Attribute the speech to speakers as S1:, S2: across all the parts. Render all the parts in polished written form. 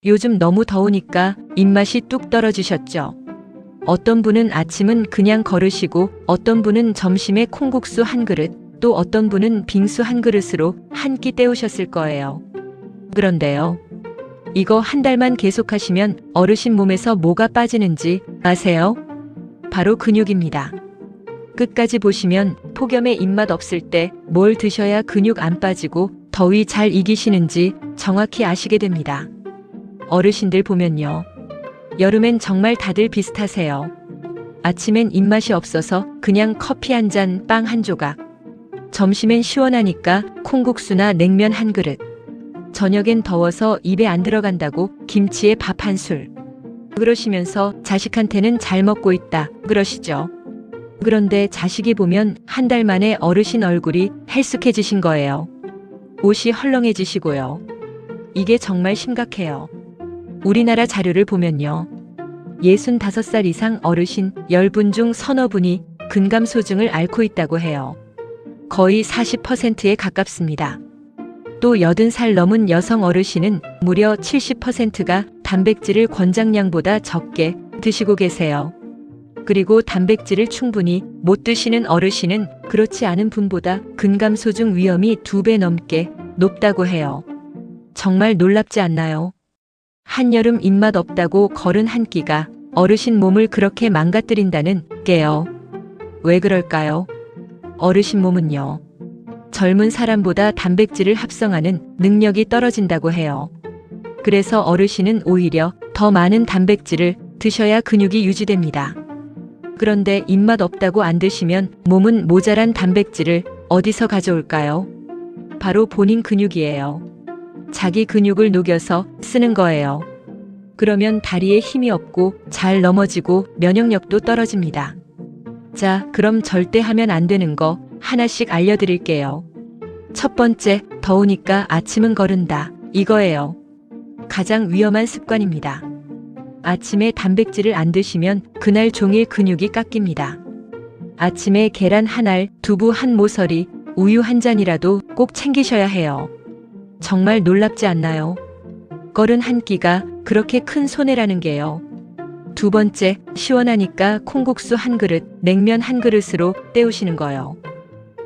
S1: 요즘 너무 더우니까 입맛이 뚝 떨어지셨죠? 어떤 분은 아침은 그냥 거르시고 어떤 분은 점심에 콩국수 한 그릇, 또 어떤 분은 빙수 한 그릇으로 한 끼 때우셨을 거예요. 그런데요. 이거 한 달만 계속하시면 어르신 몸에서 뭐가 빠지는지 아세요? 바로 근육입니다. 끝까지 보시면 폭염에 입맛 없을 때 뭘 드셔야 근육 안 빠지고 더위 잘 이기시는지 정확히 아시게 됩니다. 어르신들 보면요. 여름엔 정말 다들 비슷하세요. 아침엔 입맛이 없어서 그냥 커피 한 잔, 빵 한 조각. 점심엔 시원하니까 콩국수나 냉면 한 그릇. 저녁엔 더워서 입에 안 들어간다고 김치에 밥 한 술. 그러시면서 자식한테는 잘 먹고 있다 그러시죠. 그런데 자식이 보면 한 달 만에 어르신 얼굴이 헬쑥해지신 거예요. 옷이 헐렁해지시고요. 이게 정말 심각해요. 우리나라 자료를 보면요. 65살 이상 어르신 10분 중 서너 분이 근감소증을 앓고 있다고 해요. 거의 40%에 가깝습니다. 또 80살 넘은 여성 어르신은 무려 70%가 단백질을 권장량보다 적게 드시고 계세요. 그리고 단백질을 충분히 못 드시는 어르신은 그렇지 않은 분보다 근감소증 위험이 2배 넘게 높다고 해요. 정말 놀랍지 않나요? 한여름 입맛 없다고 거른 한 끼가 어르신 몸을 그렇게 망가뜨린다는 게요. 왜 그럴까요? 어르신 몸은요. 젊은 사람보다 단백질을 합성하는 능력이 떨어진다고 해요. 그래서 어르신은 오히려 더 많은 단백질을 드셔야 근육이 유지됩니다. 그런데 입맛 없다고 안 드시면 몸은 모자란 단백질을 어디서 가져올까요? 바로 본인 근육이에요. 자기 근육을 녹여서 쓰는 거예요. 그러면 다리에 힘이 없고 잘 넘어지고 면역력도 떨어집니다. 자, 그럼 절대 하면 안 되는 거 하나씩 알려드릴게요. 첫 번째, 더우니까 아침은 거른다. 이거예요. 가장 위험한 습관입니다. 아침에 단백질을 안 드시면 그날 종일 근육이 깎입니다. 아침에 계란 한 알, 두부 한 모서리, 우유 한 잔이라도 꼭 챙기셔야 해요. 정말 놀랍지 않나요? 거른 한 끼가 그렇게 큰 손해라는 게요. 두 번째, 시원하니까 콩국수 한 그릇, 냉면 한 그릇으로 때우시는 거요.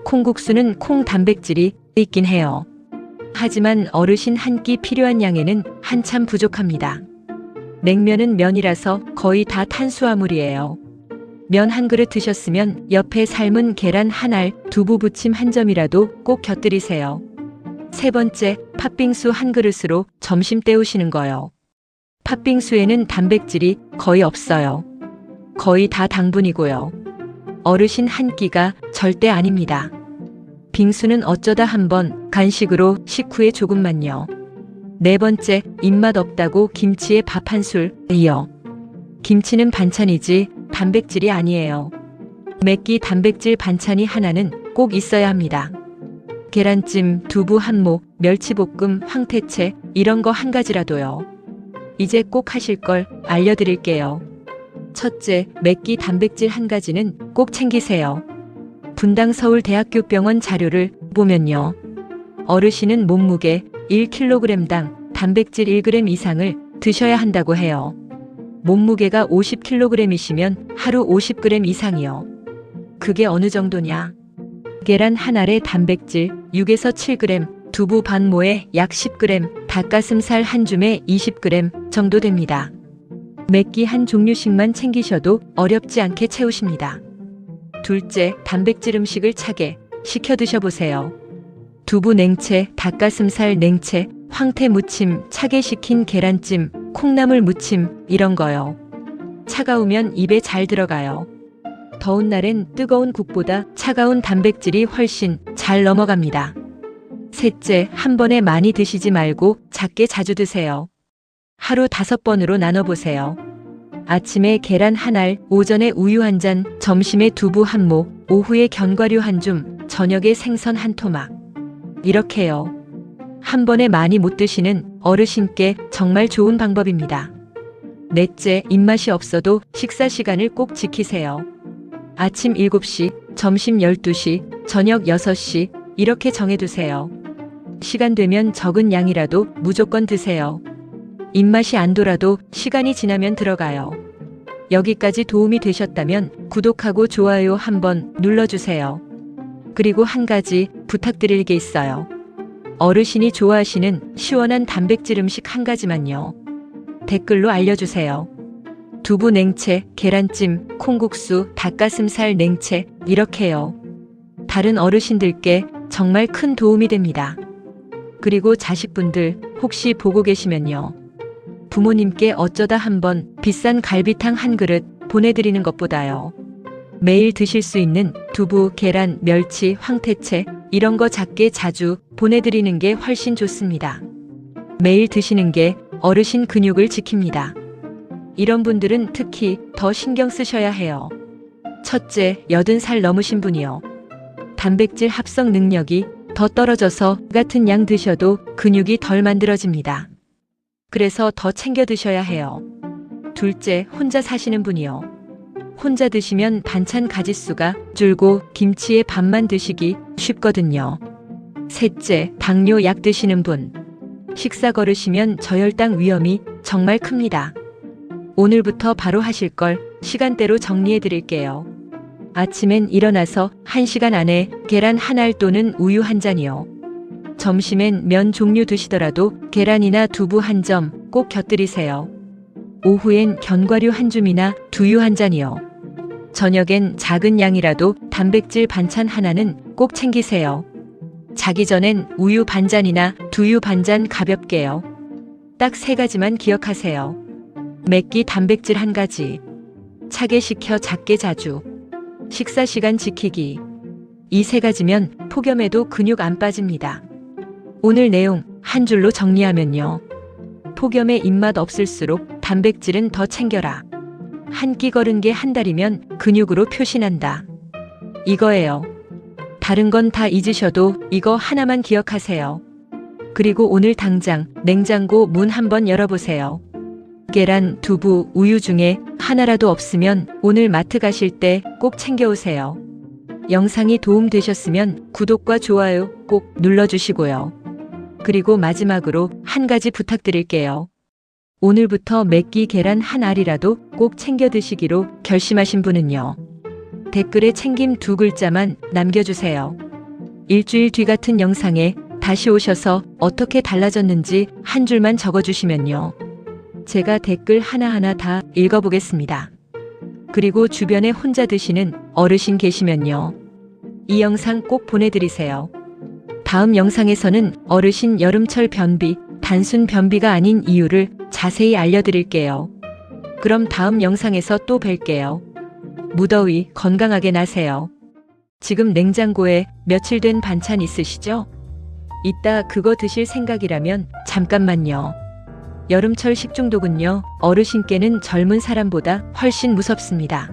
S1: 콩국수는 콩 단백질이 있긴 해요. 하지만 어르신 한 끼 필요한 양에는 한참 부족합니다. 냉면은 면이라서 거의 다 탄수화물이에요. 면 한 그릇 드셨으면 옆에 삶은 계란 한 알, 두부 부침 한 점이라도 꼭 곁들이세요. 세 번째, 팥빙수 한 그릇으로 점심 때우시는 거요. 팥빙수에는 단백질이 거의 없어요. 거의 다 당분이고요. 어르신 한 끼가 절대 아닙니다. 빙수는 어쩌다 한번 간식으로 식후에 조금만요. 네 번째, 입맛 없다고 김치에 밥 한 술이요. 김치는 반찬이지 단백질이 아니에요. 매끼 단백질 반찬이 하나는 꼭 있어야 합니다. 계란찜, 두부 한 모, 멸치볶음, 황태채 이런 거 한 가지라도요. 이제 꼭 하실 걸 알려드릴게요. 첫째, 매끼 단백질 한 가지는 꼭 챙기세요. 분당 서울대학교 병원 자료를 보면요. 어르신은 몸무게 1kg당 단백질 1g 이상을 드셔야 한다고 해요. 몸무게가 50kg이시면 하루 50g 이상이요. 그게 어느 정도냐? 계란 한 알에 단백질 6에서 7g, 두부 반 모에 약 10g, 닭가슴살 한 줌에 20g 정도 됩니다. 매끼 한 종류씩만 챙기셔도 어렵지 않게 채우십니다. 둘째, 단백질 음식을 차게 식혀 드셔보세요. 두부 냉채, 닭가슴살 냉채, 황태 무침, 차게 식힌 계란찜, 콩나물 무침 이런 거요. 차가우면 입에 잘 들어가요. 더운 날엔 뜨거운 국보다 차가운 단백질이 훨씬 잘 넘어갑니다. 셋째, 한 번에 많이 드시지 말고 작게 자주 드세요. 하루 5번으로 나눠보세요. 아침에 계란 한 알, 오전에 우유 한 잔, 점심에 두부 한 모, 오후에 견과류 한 줌, 저녁에 생선 한 토막. 이렇게요. 한 번에 많이 못 드시는 어르신께 정말 좋은 방법입니다. 넷째, 입맛이 없어도 식사 시간을 꼭 지키세요. 아침 7시, 점심 12시, 저녁 6시 이렇게 정해두세요. 시간 되면 적은 양이라도 무조건 드세요. 입맛이 안 돌아도 시간이 지나면 들어가요. 여기까지 도움이 되셨다면 구독하고 좋아요 한번 눌러주세요. 그리고 한 가지 부탁드릴 게 있어요. 어르신이 좋아하시는 시원한 단백질 음식 한 가지만요. 댓글로 알려주세요. 두부 냉채, 계란찜, 콩국수, 닭가슴살 냉채 이렇게요. 다른 어르신들께 정말 큰 도움이 됩니다. 그리고 자식분들 혹시 보고 계시면요. 부모님께 어쩌다 한번 비싼 갈비탕 한 그릇 보내드리는 것보다요. 매일 드실 수 있는 두부, 계란, 멸치, 황태채 이런 거 작게 자주 보내드리는 게 훨씬 좋습니다. 매일 드시는 게 어르신 근육을 지킵니다. 이런 분들은 특히 더 신경 쓰셔야 해요. 첫째, 80살 넘으신 분이요. 단백질 합성 능력이 더 떨어져서 같은 양 드셔도 근육이 덜 만들어집니다. 그래서 더 챙겨 드셔야 해요. 둘째, 혼자 사시는 분이요. 혼자 드시면 반찬 가짓수가 줄고 김치에 밥만 드시기 쉽거든요. 셋째, 당뇨 약 드시는 분. 식사 거르시면 저혈당 위험이 정말 큽니다. 오늘부터 바로 하실 걸 시간대로 정리해 드릴게요. 아침엔 일어나서 1시간 안에 계란 한 알 또는 우유 한 잔이요. 점심엔 면 종류 드시더라도 계란이나 두부 한 점 꼭 곁들이세요. 오후엔 견과류 한 줌이나 두유 한 잔이요. 저녁엔 작은 양이라도 단백질 반찬 하나는 꼭 챙기세요. 자기 전엔 우유 반잔이나 두유 반잔 가볍게요. 딱 3가지만 기억하세요. 맵기 단백질 한 가지. 차게 식혀 작게 자주. 식사 시간 지키기. 이 3가지면 폭염에도 근육 안 빠집니다. 오늘 내용 한 줄로 정리하면요. 폭염에 입맛 없을수록 단백질은 더 챙겨라. 한 끼 걸은 게 한 달이면 근육으로 표시난다. 이거예요. 다른 건 다 잊으셔도 이거 하나만 기억하세요. 그리고 오늘 당장 냉장고 문 한번 열어보세요. 계란, 두부, 우유 중에 하나라도 없으면 오늘 마트 가실 때 꼭 챙겨오세요. 영상이 도움되셨으면 구독과 좋아요 꼭 눌러주시고요. 그리고 마지막으로 한 가지 부탁드릴게요. 오늘부터 맵기 계란 한 알이라도 꼭 챙겨 드시기로 결심하신 분은요. 댓글에 챙김 2글자만 남겨주세요. 일주일 뒤 같은 영상에 다시 오셔서 어떻게 달라졌는지 한 줄만 적어주시면요. 제가 댓글 하나하나 다 읽어보겠습니다. 그리고 주변에 혼자 드시는 어르신 계시면요. 이 영상 꼭 보내드리세요. 다음 영상에서는 어르신 여름철 변비, 단순 변비가 아닌 이유를 자세히 알려드릴게요. 그럼 다음 영상에서 또 뵐게요. 무더위 건강하게 나세요. 지금 냉장고에 며칠 된 반찬 있으시죠? 이따 그거 드실 생각이라면 잠깐만요. 여름철 식중독은요, 어르신께는 젊은 사람보다 훨씬 무섭습니다.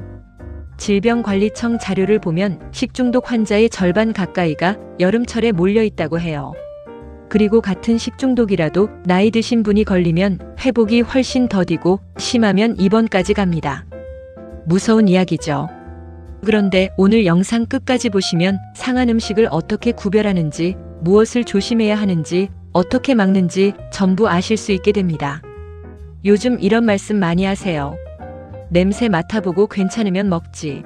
S1: 질병관리청 자료를 보면 식중독 환자의 절반 가까이가 여름철에 몰려 있다고 해요. 그리고 같은 식중독이라도 나이 드신 분이 걸리면 회복이 훨씬 더디고 심하면 입원까지 갑니다. 무서운 이야기죠. 그런데 오늘 영상 끝까지 보시면 상한 음식을 어떻게 구별하는지, 무엇을 조심해야 하는지, 어떻게 막는지 전부 아실 수 있게 됩니다. 요즘 이런 말씀 많이 하세요. 냄새 맡아보고 괜찮으면 먹지.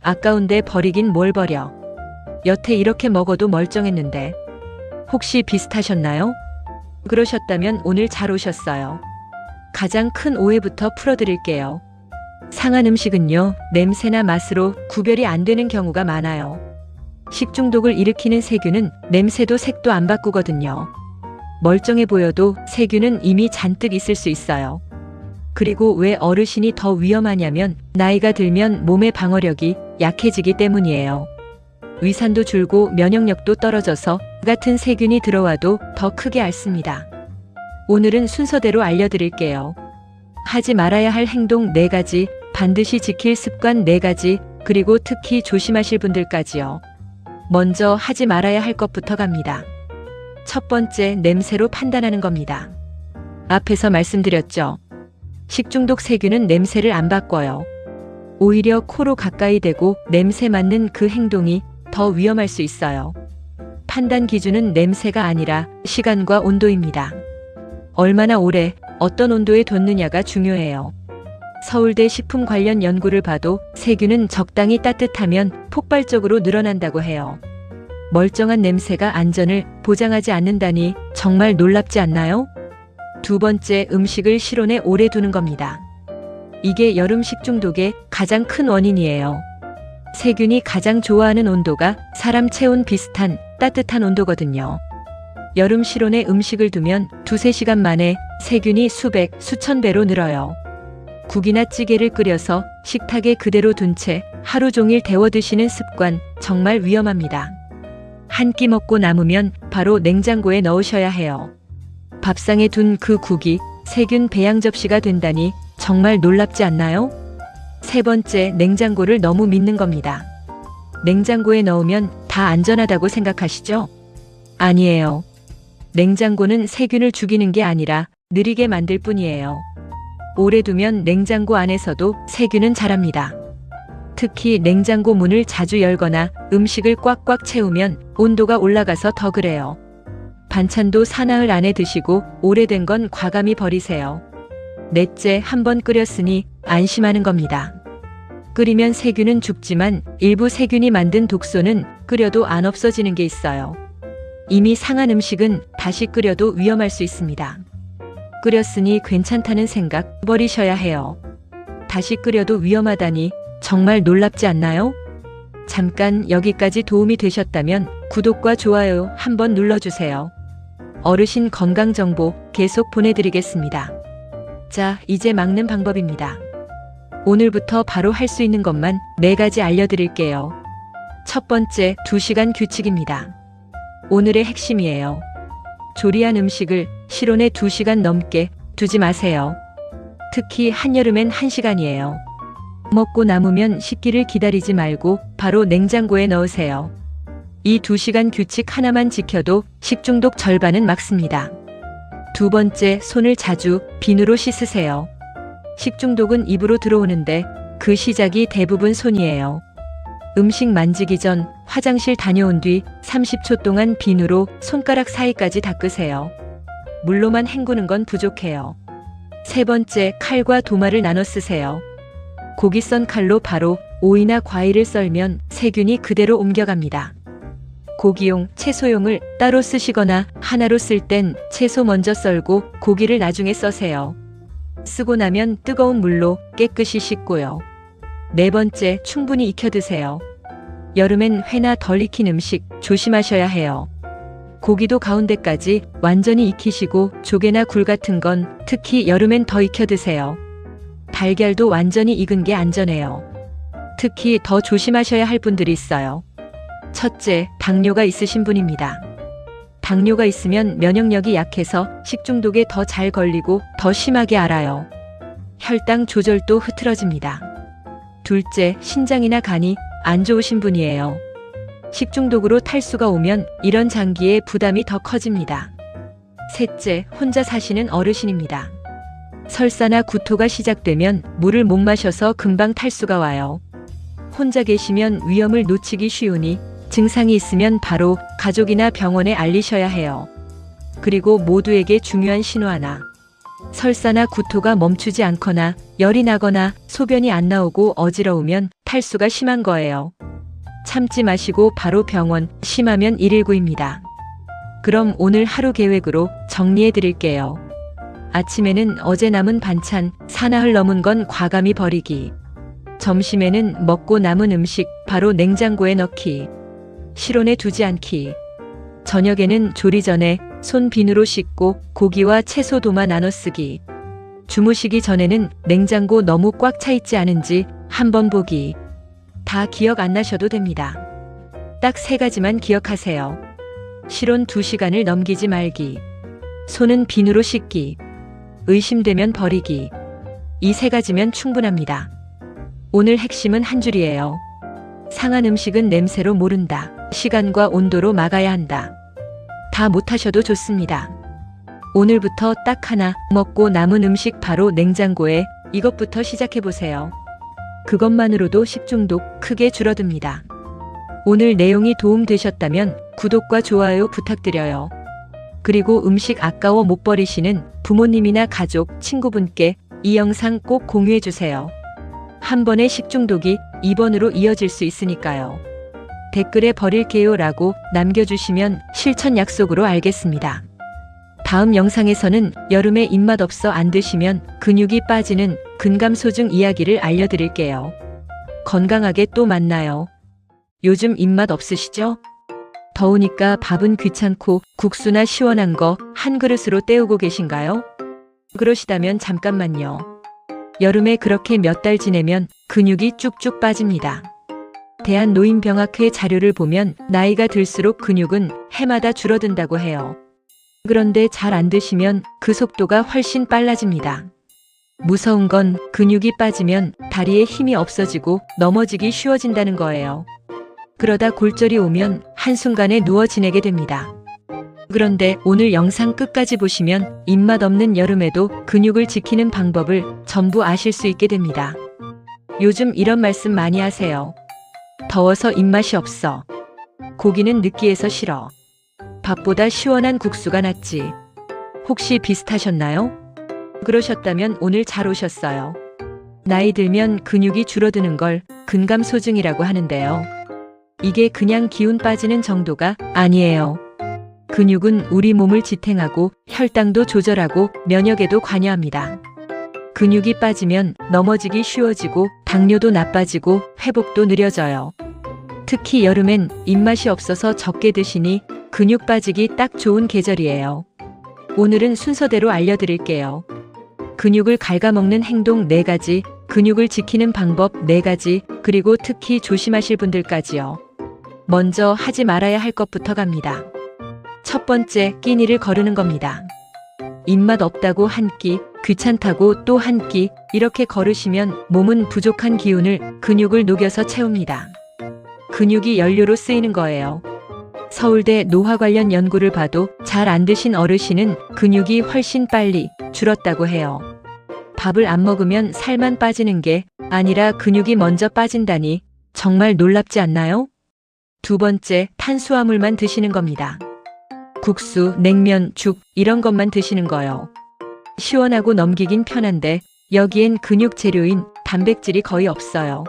S1: 아까운데 버리긴 뭘 버려. 여태 이렇게 먹어도 멀쩡했는데. 혹시 비슷하셨나요? 그러셨다면 오늘 잘 오셨어요. 가장 큰 오해부터 풀어드릴게요. 상한 음식은요, 냄새나 맛으로 구별이 안 되는 경우가 많아요. 식중독을 일으키는 세균은 냄새도 색도 안 바꾸거든요. 멀쩡해 보여도 세균은 이미 잔뜩 있을 수 있어요. 그리고 왜 어르신이 더 위험하냐면 나이가 들면 몸의 방어력이 약해지기 때문이에요. 위산도 줄고 면역력도 떨어져서 같은 세균이 들어와도 더 크게 앓습니다. 오늘은 순서대로 알려드릴게요. 하지 말아야 할 행동 4가지, 반드시 지킬 습관 4가지, 그리고 특히 조심하실 분들까지요. 먼저 하지 말아야 할 것부터 갑니다. 첫 번째, 냄새로 판단하는 겁니다. 앞에서 말씀드렸죠. 식중독 세균은 냄새를 안 바꿔요. 오히려 코로 가까이 대고 냄새 맡는 그 행동이 더 위험할 수 있어요. 판단 기준은 냄새가 아니라 시간과 온도입니다. 얼마나 오래, 어떤 온도에 뒀느냐가 중요해요. 서울대 식품 관련 연구를 봐도 세균은 적당히 따뜻하면 폭발적으로 늘어난다고 해요. 멀쩡한 냄새가 안전을 보장하지 않는다니 정말 놀랍지 않나요? 두 번째, 음식을 실온에 오래 두는 겁니다. 이게 여름 식중독의 가장 큰 원인이에요. 세균이 가장 좋아하는 온도가 사람 체온 비슷한 따뜻한 온도거든요. 여름 실온에 음식을 두면 두세 시간 만에 세균이 수백, 수천 배로 늘어요. 국이나 찌개를 끓여서 식탁에 그대로 둔 채 하루 종일 데워 드시는 습관 정말 위험합니다. 한 끼 먹고 남으면 바로 냉장고에 넣으셔야 해요. 밥상에 둔 그 국이 세균 배양 접시가 된다니 정말 놀랍지 않나요? 세 번째, 냉장고를 너무 믿는 겁니다. 냉장고에 넣으면 다 안전하다고 생각하시죠? 아니에요. 냉장고는 세균을 죽이는 게 아니라 느리게 만들 뿐이에요. 오래 두면 냉장고 안에서도 세균은 자랍니다. 특히 냉장고 문을 자주 열거나 음식을 꽉꽉 채우면 온도가 올라가서 더 그래요. 반찬도 사나흘 안에 드시고 오래된 건 과감히 버리세요. 넷째, 한번 끓였으니 안심하는 겁니다. 끓이면 세균은 죽지만 일부 세균이 만든 독소는 끓여도 안 없어지는 게 있어요. 이미 상한 음식은 다시 끓여도 위험할 수 있습니다. 끓였으니 괜찮다는 생각 버리셔야 해요. 다시 끓여도 위험하다니 정말 놀랍지 않나요? 잠깐 여기까지 도움이 되셨다면 구독과 좋아요 한번 눌러주세요. 어르신 건강 정보 계속 보내드리겠습니다. 자, 이제 막는 방법입니다. 오늘부터 바로 할 수 있는 것만 4가지 알려드릴게요. 첫 번째, 2시간 규칙입니다. 오늘의 핵심이에요. 조리한 음식을 실온에 2시간 넘게 두지 마세요. 특히 한여름엔 1시간이에요. 먹고 남으면 식기를 기다리지 말고 바로 냉장고에 넣으세요. 이 2시간 규칙 하나만 지켜도 식중독 절반은 막습니다. 두 번째, 손을 자주 비누로 씻으세요. 식중독은 입으로 들어오는데 그 시작이 대부분 손이에요. 음식 만지기 전 화장실 다녀온 뒤 30초 동안 비누로 손가락 사이까지 닦으세요. 물로만 헹구는 건 부족해요. 세 번째, 칼과 도마를 나눠 쓰세요. 고기 썬 칼로 바로 오이나 과일을 썰면 세균이 그대로 옮겨갑니다. 고기용, 채소용을 따로 쓰시거나 하나로 쓸 땐 채소 먼저 썰고 고기를 나중에 써세요. 쓰고 나면 뜨거운 물로 깨끗이 씻고요. 네 번째, 충분히 익혀 드세요. 여름엔 회나 덜 익힌 음식 조심하셔야 해요. 고기도 가운데까지 완전히 익히시고 조개나 굴 같은 건 특히 여름엔 더 익혀 드세요. 달걀도 완전히 익은 게 안전해요. 특히 더 조심하셔야 할 분들이 있어요. 첫째, 당뇨가 있으신 분입니다. 당뇨가 있으면 면역력이 약해서 식중독에 더 잘 걸리고 더 심하게 앓아요. 혈당 조절도 흐트러집니다. 둘째, 신장이나 간이 안 좋으신 분이에요. 식중독으로 탈수가 오면 이런 장기에 부담이 더 커집니다. 셋째, 혼자 사시는 어르신입니다. 설사나 구토가 시작되면 물을 못 마셔서 금방 탈수가 와요. 혼자 계시면 위험을 놓치기 쉬우니 증상이 있으면 바로 가족이나 병원에 알리셔야 해요. 그리고 모두에게 중요한 신호 하나. 설사나 구토가 멈추지 않거나 열이 나거나 소변이 안 나오고 어지러우면 탈수가 심한 거예요. 참지 마시고 바로 병원, 심하면 119입니다. 그럼 오늘 하루 계획으로 정리해 드릴게요. 아침에는 어제 남은 반찬, 사나흘 넘은 건 과감히 버리기. 점심에는 먹고 남은 음식 바로 냉장고에 넣기. 실온에 두지 않기. 저녁에는 조리 전에 손 비누로 씻고 고기와 채소 도마 나눠 쓰기. 주무시기 전에는 냉장고 너무 꽉 차 있지 않은지 한번 보기. 다 기억 안 나셔도 됩니다. 딱 3가지만 기억하세요. 실온 2시간을 넘기지 말기. 손은 비누로 씻기. 의심되면 버리기. 이 3가지면 충분합니다. 오늘 핵심은 한 줄이에요. 상한 음식은 냄새로 모른다. 시간과 온도로 막아야 한다. 다 못하셔도 좋습니다. 오늘부터 딱 하나, 먹고 남은 음식 바로 냉장고에 이것부터 시작해보세요. 그것만으로도 식중독 크게 줄어듭니다. 오늘 내용이 도움되셨다면 구독과 좋아요 부탁드려요. 그리고 음식 아까워 못 버리시는 부모님이나 가족, 친구분께 이 영상 꼭 공유해 주세요. 한 번의 식중독이 2번으로 이어질 수 있으니까요. 댓글에 버릴게요 라고 남겨주시면 실천 약속으로 알겠습니다. 다음 영상에서는 여름에 입맛 없어 안 드시면 근육이 빠지는 근감소증 이야기를 알려드릴게요. 건강하게 또 만나요. 요즘 입맛 없으시죠? 더우니까 밥은 귀찮고 국수나 시원한 거 한 그릇으로 때우고 계신가요? 그러시다면 잠깐만요. 여름에 그렇게 몇 달 지내면 근육이 쭉쭉 빠집니다. 대한노인병학회 자료를 보면 나이가 들수록 근육은 해마다 줄어든다고 해요. 그런데 잘 안 드시면 그 속도가 훨씬 빨라집니다. 무서운 건 근육이 빠지면 다리에 힘이 없어지고 넘어지기 쉬워진다는 거예요. 그러다 골절이 오면 한순간에 누워 지내게 됩니다. 그런데 오늘 영상 끝까지 보시면 입맛 없는 여름에도 근육을 지키는 방법을 전부 아실 수 있게 됩니다. 요즘 이런 말씀 많이 하세요. 더워서 입맛이 없어. 고기는 느끼해서 싫어. 밥보다 시원한 국수가 낫지. 혹시 비슷하셨나요? 그러셨다면 오늘 잘 오셨어요. 나이 들면 근육이 줄어드는 걸 근감소증이라고 하는데요. 이게 그냥 기운 빠지는 정도가 아니에요. 근육은 우리 몸을 지탱하고 혈당도 조절하고 면역에도 관여합니다. 근육이 빠지면 넘어지기 쉬워지고 당뇨도 나빠지고 회복도 느려져요. 특히 여름엔 입맛이 없어서 적게 드시니 근육 빠지기 딱 좋은 계절이에요. 오늘은 순서대로 알려드릴게요. 근육을 갉아먹는 행동 4가지, 근육을 지키는 방법 4가지, 그리고 특히 조심하실 분들까지요. 먼저 하지 말아야 할 것부터 갑니다. 첫 번째, 끼니를 거르는 겁니다. 입맛 없다고 한 끼, 귀찮다고 또 한 끼, 이렇게 거르시면 몸은 부족한 기운을 근육을 녹여서 채웁니다. 근육이 연료로 쓰이는 거예요. 서울대 노화 관련 연구를 봐도 잘 안 드신 어르신은 근육이 훨씬 빨리 줄었다고 해요. 밥을 안 먹으면 살만 빠지는 게 아니라 근육이 먼저 빠진다니 정말 놀랍지 않나요? 두 번째, 탄수화물만 드시는 겁니다. 국수, 냉면, 죽 이런 것만 드시는 거요. 시원하고 넘기긴 편한데 여기엔 근육 재료인 단백질이 거의 없어요.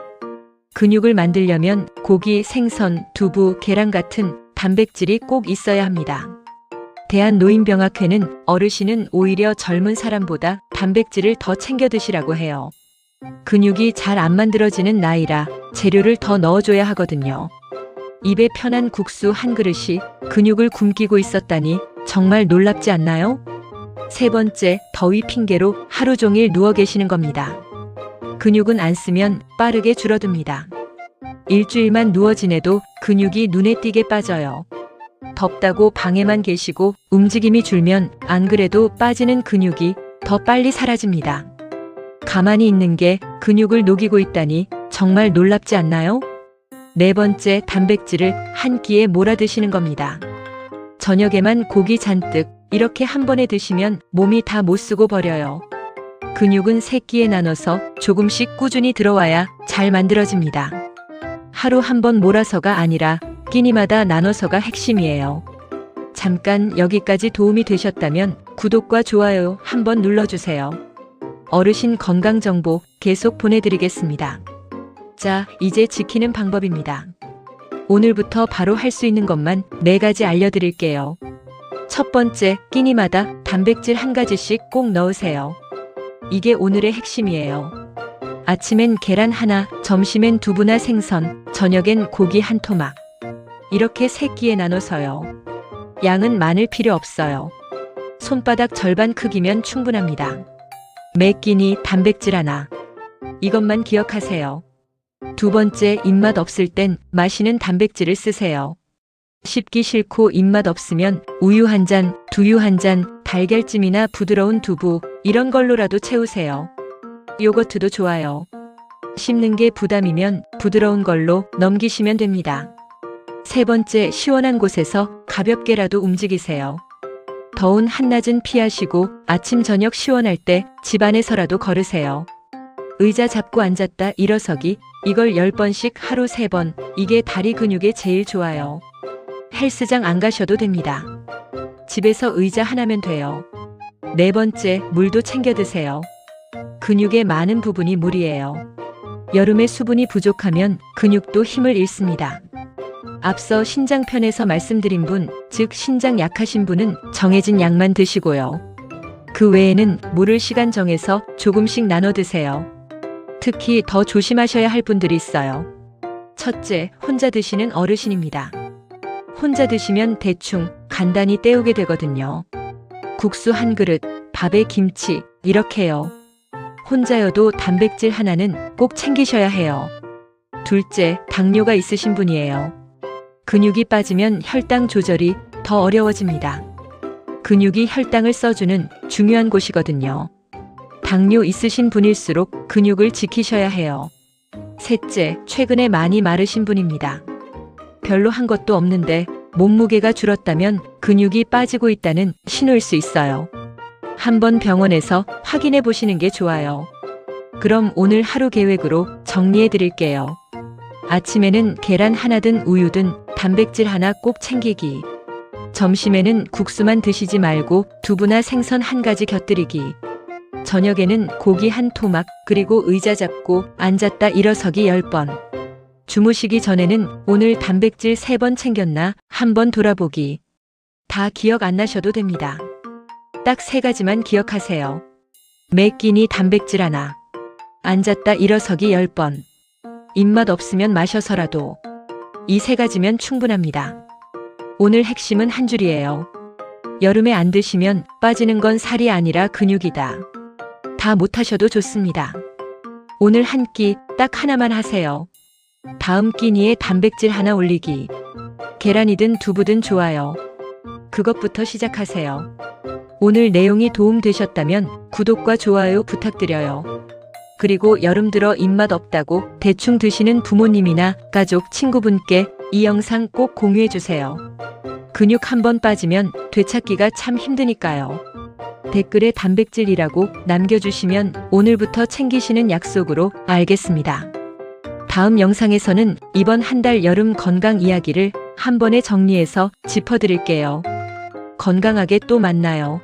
S1: 근육을 만들려면 고기, 생선, 두부, 계란 같은 단백질이 꼭 있어야 합니다. 대한노인병학회는 어르신은 오히려 젊은 사람보다 단백질을 더 챙겨 드시라고 해요. 근육이 잘 안 만들어지는 나이라 재료를 더 넣어줘야 하거든요. 입에 편한 국수 한 그릇이 근육을 굶기고 있었다니 정말 놀랍지 않나요? 세 번째, 더위 핑계로 하루 종일 누워 계시는 겁니다. 근육은 안 쓰면 빠르게 줄어듭니다. 일주일만 누워 지내도 근육이 눈에 띄게 빠져요. 덥다고 방에만 계시고 움직임이 줄면 안 그래도 빠지는 근육이 더 빨리 사라집니다. 가만히 있는 게 근육을 녹이고 있다니 정말 놀랍지 않나요? 네 번째, 단백질을 한 끼에 몰아 드시는 겁니다. 저녁에만 고기 잔뜩 이렇게 한 번에 드시면 몸이 다 못 쓰고 버려요. 근육은 3끼에 나눠서 조금씩 꾸준히 들어와야 잘 만들어집니다. 하루 한 번 몰아서가 아니라 끼니마다 나눠서가 핵심이에요. 잠깐 여기까지 도움이 되셨다면 구독과 좋아요 한번 눌러주세요. 어르신 건강 정보 계속 보내드리겠습니다. 자, 이제 지키는 방법입니다. 오늘부터 바로 할 수 있는 것만 4가지 알려드릴게요. 첫 번째, 끼니마다 단백질 1가지씩 꼭 넣으세요. 이게 오늘의 핵심이에요. 아침엔 계란 하나, 점심엔 두부나 생선, 저녁엔 고기 한 토막. 이렇게 3끼에 나눠서요. 양은 많을 필요 없어요. 손바닥 절반 크기면 충분합니다. 매 끼니 단백질 하나. 이것만 기억하세요. 두 번째, 입맛 없을 땐 마시는 단백질을 쓰세요. 씹기 싫고 입맛 없으면 우유 한 잔, 두유 한 잔, 달걀찜이나 부드러운 두부 이런 걸로라도 채우세요. 요거트도 좋아요. 씹는 게 부담이면 부드러운 걸로 넘기시면 됩니다. 세 번째, 시원한 곳에서 가볍게라도 움직이세요. 더운 한낮은 피하시고 아침 저녁 시원할 때 집 안에서라도 걸으세요. 의자 잡고 앉았다 일어서기, 이걸 10번씩 하루 3번, 이게 다리 근육에 제일 좋아요. 헬스장 안 가셔도 됩니다. 집에서 의자 하나면 돼요. 네 번째, 물도 챙겨 드세요. 근육의 많은 부분이 물이에요. 여름에 수분이 부족하면 근육도 힘을 잃습니다. 앞서 신장편에서 말씀드린 분, 즉 신장 약하신 분은 정해진 양만 드시고요. 그 외에는 물을 시간 정해서 조금씩 나눠 드세요. 특히 더 조심하셔야 할 분들이 있어요. 첫째, 혼자 드시는 어르신입니다. 혼자 드시면 대충 간단히 때우게 되거든요. 국수 한 그릇, 밥에 김치, 이렇게요. 혼자여도 단백질 하나는 꼭 챙기셔야 해요. 둘째, 당뇨가 있으신 분이에요. 근육이 빠지면 혈당 조절이 더 어려워집니다. 근육이 혈당을 써주는 중요한 곳이거든요. 당뇨 있으신 분일수록 근육을 지키셔야 해요. 셋째, 최근에 많이 마르신 분입니다. 별로 한 것도 없는데 몸무게가 줄었다면 근육이 빠지고 있다는 신호일 수 있어요. 한번 병원에서 확인해 보시는 게 좋아요. 그럼 오늘 하루 계획으로 정리해 드릴게요. 아침에는 계란 하나든 우유든 단백질 하나 꼭 챙기기. 점심에는 국수만 드시지 말고 두부나 생선 한 가지 곁들이기. 저녁에는 고기 한 토막, 그리고 의자 잡고 앉았다 일어서기 10번. 주무시기 전에는 오늘 단백질 3번 챙겼나 한번 돌아보기. 다 기억 안 나셔도 됩니다. 딱 3가지만 기억하세요. 매 끼니 단백질 하나. 앉았다 일어서기 10번. 입맛 없으면 마셔서라도. 이 3가지면 충분합니다. 오늘 핵심은 한 줄이에요. 여름에 안 드시면 빠지는 건 살이 아니라 근육이다. 다 못하셔도 좋습니다. 오늘 한 끼 딱 하나만 하세요. 다음 끼니에 단백질 하나 올리기. 계란이든 두부든 좋아요. 그것부터 시작하세요. 오늘 내용이 도움되셨다면 구독과 좋아요 부탁드려요. 그리고 여름 들어 입맛 없다고 대충 드시는 부모님이나 가족, 친구분께 이 영상 꼭 공유해주세요. 근육 한번 빠지면 되찾기가 참 힘드니까요. 댓글에 단백질이라고 남겨주시면 오늘부터 챙기시는 약속으로 알겠습니다. 다음 영상에서는 이번 한 달 여름 건강 이야기를 한 번에 정리해서 짚어드릴게요. 건강하게 또 만나요.